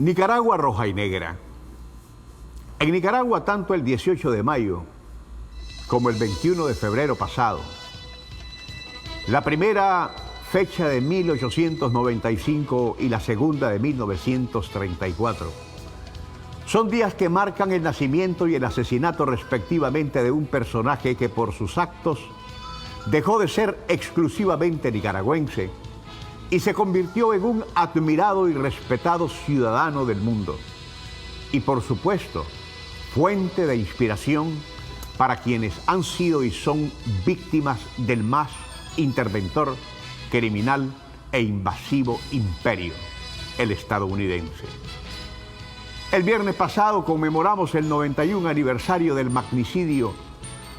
Nicaragua roja y negra. En Nicaragua, tanto el 18 de mayo como el 21 de febrero pasado, la primera fecha de 1895 y la segunda de 1934, son días que marcan el nacimiento y el asesinato respectivamente de un personaje que por sus actos dejó de ser exclusivamente nicaragüense y se convirtió en un admirado y respetado ciudadano del mundo. Y por supuesto, fuente de inspiración para quienes han sido y son víctimas del más interventor, criminal e invasivo imperio, el estadounidense. El viernes pasado conmemoramos el 91 aniversario del magnicidio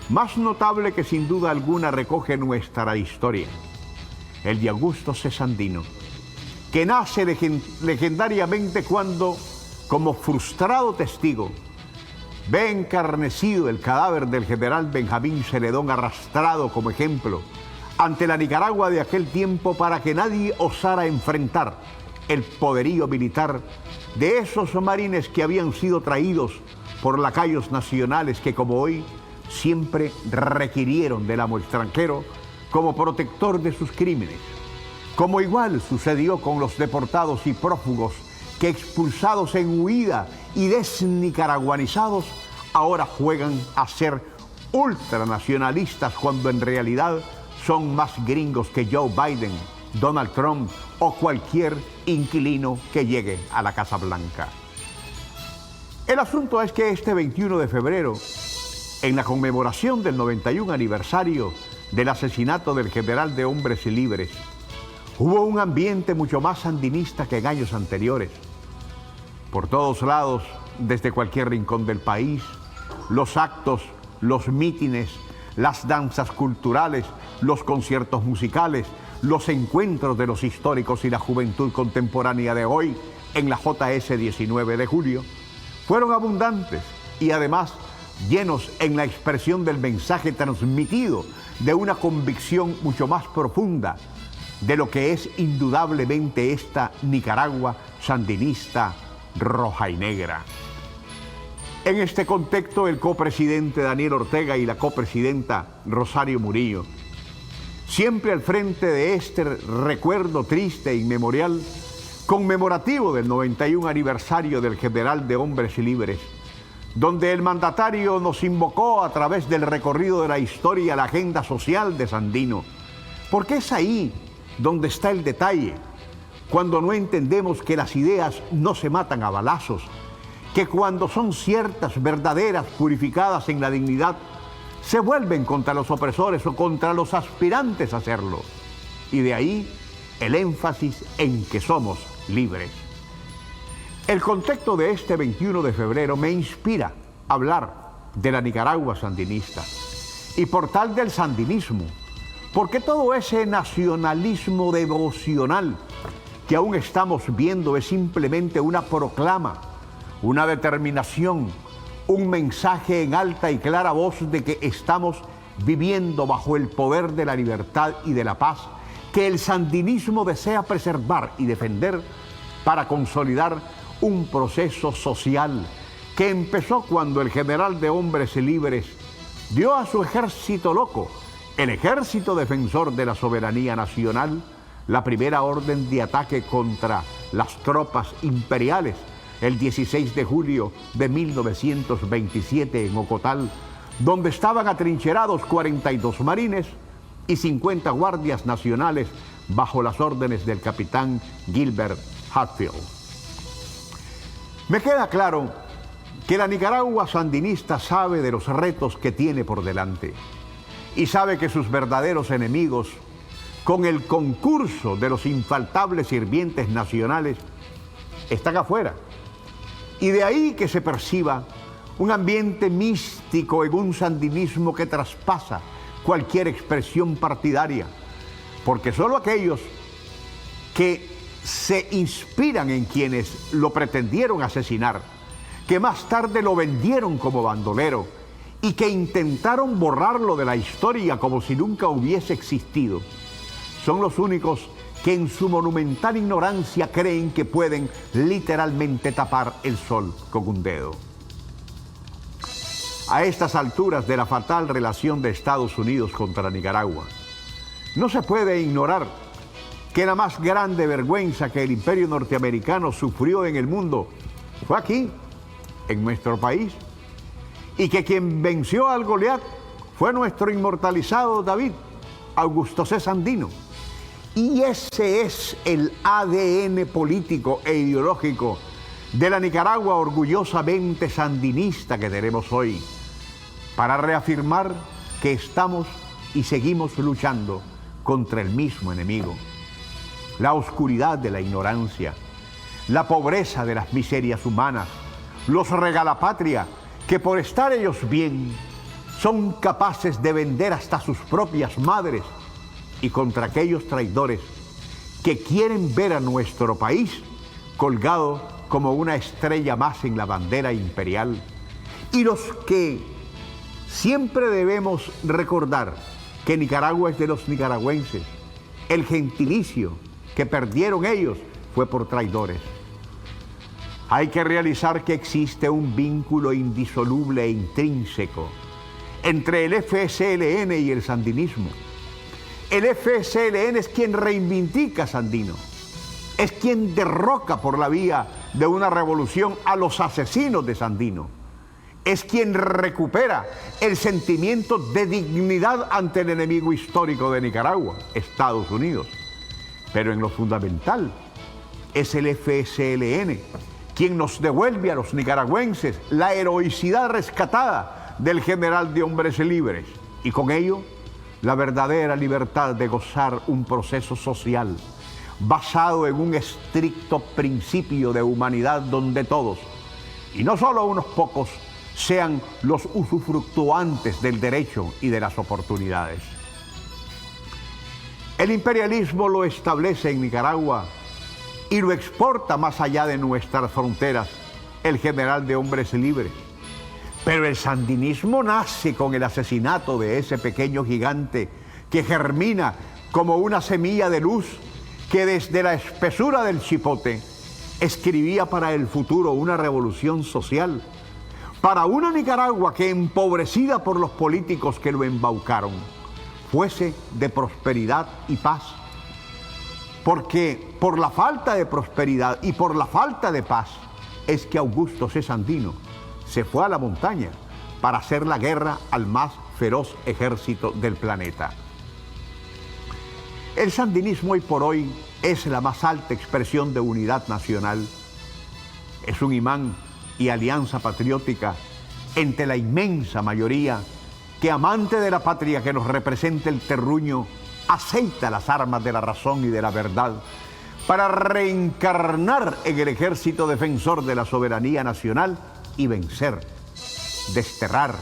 más notable que sin duda alguna recoge nuestra historia, el de Augusto C. Sandino, que nace legendariamente cuando, como frustrado testigo, ve encarnecido el cadáver del general Benjamín Zeledón arrastrado como ejemplo ante la Nicaragua de aquel tiempo para que nadie osara enfrentar el poderío militar de esos marines que habían sido traídos por lacayos nacionales que, como hoy, siempre requirieron del amo extranjero como protector de sus crímenes. Como igual sucedió con los deportados y prófugos que, expulsados en huida y desnicaraguanizados, ahora juegan a ser ultranacionalistas cuando en realidad son más gringos que Joe Biden, Donald Trump o cualquier inquilino que llegue a la Casa Blanca. El asunto es que este 21 de febrero, en la conmemoración del 91 aniversario del asesinato del general de Hombres Libres, hubo un ambiente mucho más sandinista que en años anteriores. Por todos lados, desde cualquier rincón del país, los actos, los mítines, las danzas culturales, los conciertos musicales, los encuentros de los históricos y la juventud contemporánea de hoy en la JS 19 de julio fueron abundantes y además llenos en la expresión del mensaje transmitido de una convicción mucho más profunda de lo que es indudablemente esta Nicaragua sandinista roja y negra. En este contexto, el copresidente Daniel Ortega y la copresidenta Rosario Murillo, siempre al frente de este recuerdo triste e inmemorial, conmemorativo del 91 aniversario del general de Hombres Libres, donde el mandatario nos invocó a través del recorrido de la historia a la agenda social de Sandino, porque es ahí donde está el detalle, cuando no entendemos que las ideas no se matan a balazos, que cuando son ciertas, verdaderas, purificadas en la dignidad, se vuelven contra los opresores o contra los aspirantes a hacerlo. Y de ahí el énfasis en que somos libres. El contexto de este 21 de febrero me inspira a hablar de la Nicaragua sandinista y por tal del sandinismo, porque todo ese nacionalismo devocional que aún estamos viendo es simplemente una proclama, una determinación, un mensaje en alta y clara voz de que estamos viviendo bajo el poder de la libertad y de la paz que el sandinismo desea preservar y defender para consolidar un proceso social que empezó cuando el general de Hombres Libres dio a su ejército loco, el ejército defensor de la soberanía nacional, la primera orden de ataque contra las tropas imperiales el 16 de julio de 1927 en Ocotal, donde estaban atrincherados 42 marines y 50 guardias nacionales bajo las órdenes del capitán Gilbert Hatfield. Me queda claro que la Nicaragua sandinista sabe de los retos que tiene por delante y sabe que sus verdaderos enemigos, con el concurso de los infaltables sirvientes nacionales, están afuera. Y de ahí que se perciba un ambiente místico en un sandinismo que traspasa cualquier expresión partidaria, porque solo aquellos que se inspiran en quienes lo pretendieron asesinar, que más tarde lo vendieron como bandolero y que intentaron borrarlo de la historia como si nunca hubiese existido, son los únicos que en su monumental ignorancia creen que pueden literalmente tapar el sol con un dedo. A estas alturas de la fatal relación de Estados Unidos contra Nicaragua, no se puede ignorar que la más grande vergüenza que el imperio norteamericano sufrió en el mundo fue aquí, en nuestro país, y que quien venció al Goliat fue nuestro inmortalizado David, Augusto C. Sandino. Y ese es el ADN político e ideológico de la Nicaragua orgullosamente sandinista que tenemos hoy, para reafirmar que estamos y seguimos luchando contra el mismo enemigo. La oscuridad de la ignorancia, la pobreza de las miserias humanas, los regalapatria que por estar ellos bien son capaces de vender hasta sus propias madres, y contra aquellos traidores que quieren ver a nuestro país colgado como una estrella más en la bandera imperial, y los que siempre debemos recordar que Nicaragua es de los nicaragüenses. El gentilicio que perdieron ellos fue por traidores. Hay que realizar que existe un vínculo indisoluble e intrínseco entre el FSLN y el sandinismo. El FSLN es quien reivindica a Sandino, es quien derroca por la vía de una revolución a los asesinos de Sandino, es quien recupera el sentimiento de dignidad ante el enemigo histórico de Nicaragua, Estados Unidos. Pero en lo fundamental es el FSLN quien nos devuelve a los nicaragüenses la heroicidad rescatada del general de hombres libres, y con ello la verdadera libertad de gozar un proceso social basado en un estricto principio de humanidad donde todos, y no solo unos pocos, sean los usufructuantes del derecho y de las oportunidades. El imperialismo lo establece en Nicaragua y lo exporta más allá de nuestras fronteras el general de hombres libres. Pero el sandinismo nace con el asesinato de ese pequeño gigante que germina como una semilla de luz que desde la espesura del chipote escribía para el futuro una revolución social, para una Nicaragua que, empobrecida por los políticos que lo embaucaron, fuese de prosperidad y paz. Porque por la falta de prosperidad y por la falta de paz es que Augusto C. Sandino se fue a la montaña para hacer la guerra al más feroz ejército del planeta. El sandinismo hoy por hoy es la más alta expresión de unidad nacional. Es un imán y alianza patriótica entre la inmensa mayoría que, amante de la patria que nos representa el terruño, aceita las armas de la razón y de la verdad para reencarnar en el ejército defensor de la soberanía nacional y vencer, desterrar,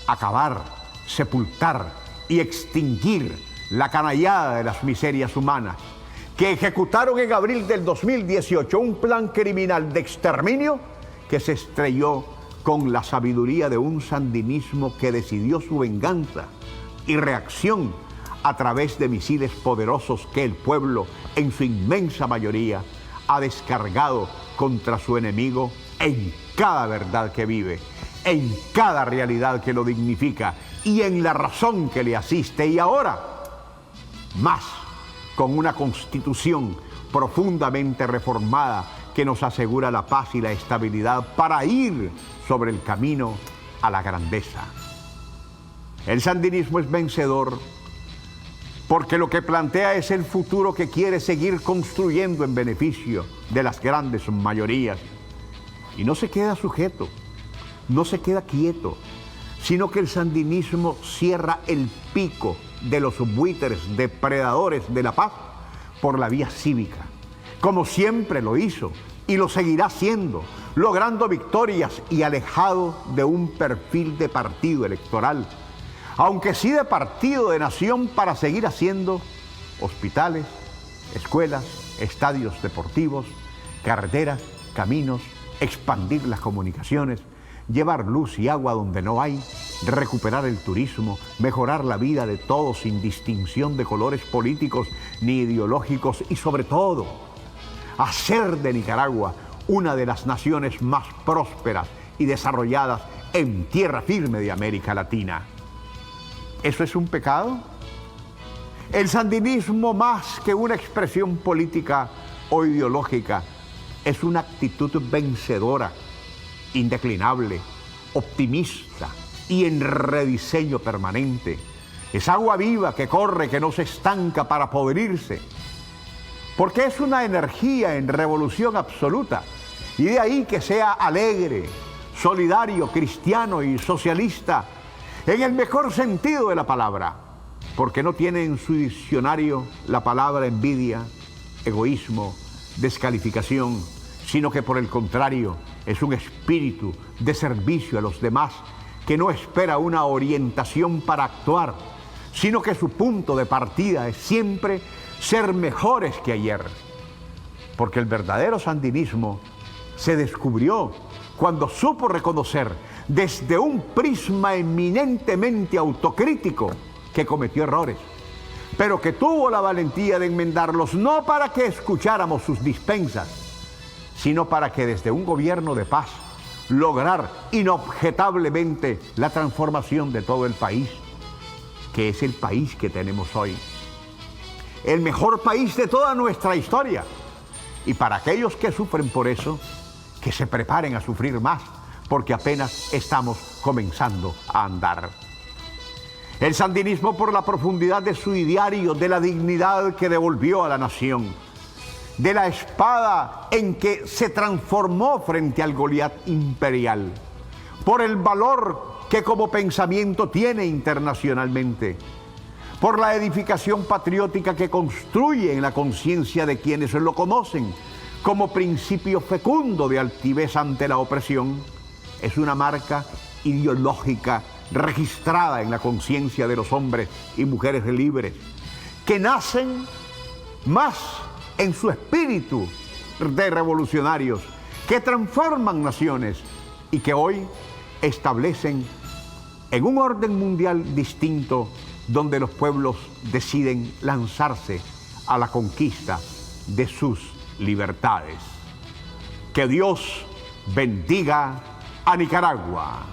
acabar, sepultar y extinguir la canallada de las miserias humanas que ejecutaron en abril del 2018 un plan criminal de exterminio que se estrelló con la sabiduría de un sandinismo que decidió su venganza y reacción a través de misiles poderosos que el pueblo, en su inmensa mayoría, ha descargado contra su enemigo en cada verdad que vive, en cada realidad que lo dignifica y en la razón que le asiste. Y ahora, más con una constitución profundamente reformada que nos asegura la paz y la estabilidad para ir sobre el camino a la grandeza. El sandinismo es vencedor porque lo que plantea es el futuro que quiere seguir construyendo en beneficio de las grandes mayorías. Y no se queda sujeto, no se queda quieto, sino que el sandinismo cierra el pico de los buitres depredadores de la paz por la vía cívica, como siempre lo hizo y lo seguirá haciendo, logrando victorias y alejado de un perfil de partido electoral, aunque sí de partido de nación, para seguir haciendo hospitales, escuelas, estadios deportivos, carreteras, caminos, expandir las comunicaciones, llevar luz y agua donde no hay, recuperar el turismo, mejorar la vida de todos sin distinción de colores políticos ni ideológicos y sobre todo, hacer de Nicaragua una de las naciones más prósperas y desarrolladas en tierra firme de América Latina. ¿Eso es un pecado? El sandinismo, más que una expresión política o ideológica, es una actitud vencedora, indeclinable, optimista y en rediseño permanente. Es agua viva que corre, que no se estanca para podrirse, porque es una energía en revolución absoluta, y de ahí que sea alegre, solidario, cristiano y socialista, en el mejor sentido de la palabra, porque no tiene en su diccionario la palabra envidia, egoísmo, descalificación, sino que por el contrario es un espíritu de servicio a los demás que no espera una orientación para actuar, sino que su punto de partida es siempre ser mejores que ayer. Porque el verdadero sandinismo se descubrió cuando supo reconocer desde un prisma eminentemente autocrítico que cometió errores, pero que tuvo la valentía de enmendarlos no para que escucháramos sus dispensas, sino para que desde un gobierno de paz lograr inobjetablemente la transformación de todo el país, que es el país que tenemos hoy. El mejor país de toda nuestra historia. Y para aquellos que sufren por eso, que se preparen a sufrir más, porque apenas estamos comenzando a andar. El sandinismo, por la profundidad de su ideario, de la dignidad que devolvió a la nación, de la espada en que se transformó frente al Goliat imperial, por el valor que como pensamiento tiene internacionalmente, por la edificación patriótica que construye en la conciencia de quienes lo conocen como principio fecundo de altivez ante la opresión, es una marca ideológica registrada en la conciencia de los hombres y mujeres libres, que nacen más en su espíritu de revolucionarios, que transforman naciones y que hoy establecen en un orden mundial distinto donde los pueblos deciden lanzarse a la conquista de sus libertades. Que Dios bendiga a Nicaragua.